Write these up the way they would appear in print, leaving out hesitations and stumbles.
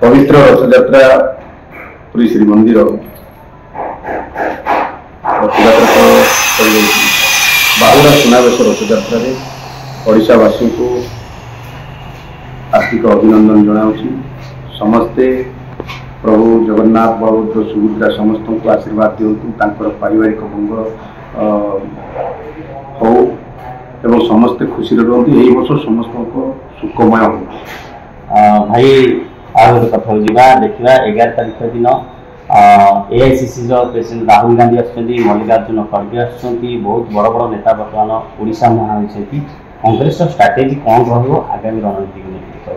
पवित्र रथयात्रा पुरी श्रीमंदिर रथयात्रा बाहुड़ा सुनावेश रथयात्रा ओडिशावासी को हार्दिक अभिनंदन जनाऊँगी। समस्ते प्रभु जगन्नाथ बलभद्र सुभद्रा समस्त को आशीर्वाद दिंतु पारिवारिक मंगल हो एवं समस्ते खुशी रुहतु। यही वर्ष समस्त सुखमय हो। भाई आज कथा देखा 11 तारीख दिन एआईसीसी प्रेसिडेंट राहुल गांधी आसुँच मल्लिकार्जुन खड़गे आसुँच बहुत बड़ बड़ नेता बर्तमान ओडिशा मुहां होती। कांग्रेस स्ट्राटेजी कौन रहा आगामी रणनीति को लेकर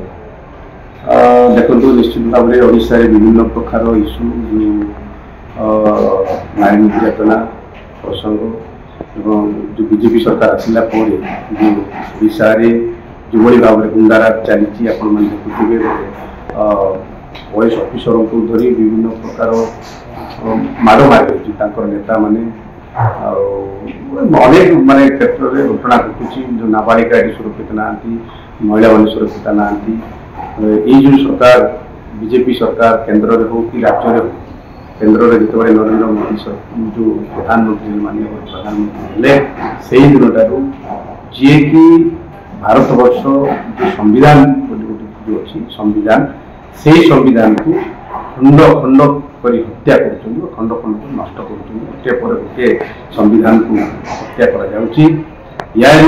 देखो निश्चित भाव में ओडिशा विभिन्न प्रकार इश्यू नारी निर्यातना प्रसंग एवं जो बीजेपी सरकार आसला ओडिशा जो भाव में गुंडाराज चली आपण देखुए वॉइस ऑफिसर को धरी विभिन्न प्रकार माड़ मार नेता माने अनेक माने क्षेत्र में घटना घटुची जो नाबालिका सुरक्षित ना महिला मैंने सुरक्षित ना यही जो सरकार बीजेपी सरकार केंद्र में हो कि राज्य में हो केंद्र में जो नरेंद्र मोदी जो प्रधानमंत्री माननीय प्रधानमंत्री से ही दिन ठार जी कि भारत वर्ष जो संविधान जो अच्छी संविधान से संविधान को खंड खंड कर हत्या कर खंड खंड को नष्ट कर गोटे संविधान को हत्या कर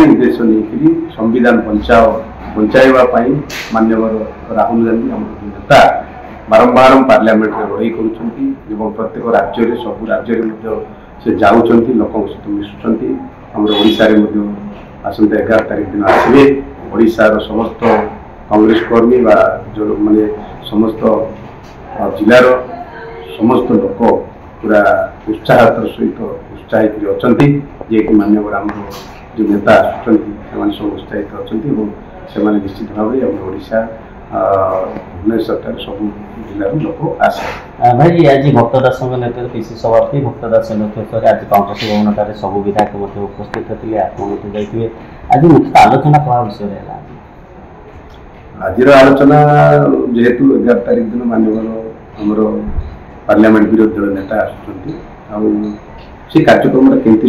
उद्देश्य नहीं संविधान बचाइवा माननीय राहुल गांधी आम नेता बारंबार पार्लियामेंट में लड़ाई कर प्रत्येक राज्य में सब राज्य में से जाऊँच लोक सहित मिशुंट ओडिशा आसंता 11 तारीख दिन आसवे ओडिशार समस्त कांग्रेस कर्मी जो माने समस्त जिलार समस्त लोक पूरा उत्साह सहित उत्साहित अच्छा जी कि माननीय आम जो नेता आसुँच सब उत्साहित अच्छा से निश्चित भाव ओडिशा भुवनेश्वर सब जिलार लोक आसे भाई आज भक्तदास नेतृत्व पीसी सभापति भक्तदास नेतृत्व आज कांग्रेस भवन सब विधायक उपस्थित थे आप जाइए आज मुख्य आलोचना क्या विषय है आज आलोचना जेहेतु 11 तारीख दिन माननीय आमर पार्लियामेंट विरोधी दल नेता आसुँच कार्यक्रम केमती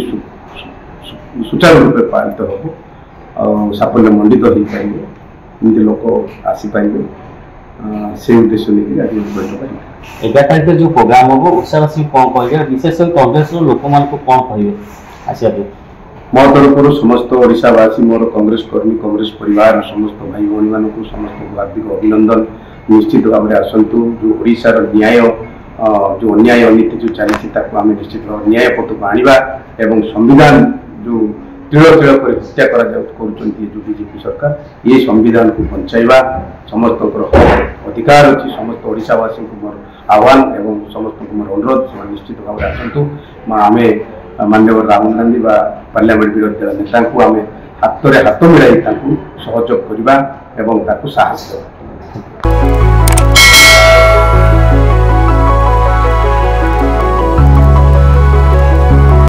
सुचारू रूप पालित हम साफल्य मंडित हो पारे एमती लोक आसीपर से उद्देश्य लेकिन आज बैठक 11 तारीख जो प्रोग्राम हम ओडावासी कौन कहे विशेष कांग्रेस लोक मान कौन कहे आसिया मो तरफ समस्त ओडिशावासी मोर कांग्रेस कर्मी कांग्रेस परिवार समस्त भाई भौणी मान समस्त हार्दिक अभिनंदन। निश्चित भाव में आसतु जो ओडिशार न्याय जो अन्याय अनीति जो चली आम निश्चित भाव न्याय पथ को आना एवं संविधान जो तिल तिल कर हत्या कर बीजेपी सरकार ये संविधान को बचाइवा समस्त अधिकार अच्छी समस्त ओडिशावासी को मोर आह्वान एवं समस्त मोर अनुरोध निश्चित भाव में आसतु आम माननीय राहुल गांधी पार्लियामेंट विरोधी दल नेता को आम हाथ में हाथ मिलाई सहयोग करवा साहस देवा।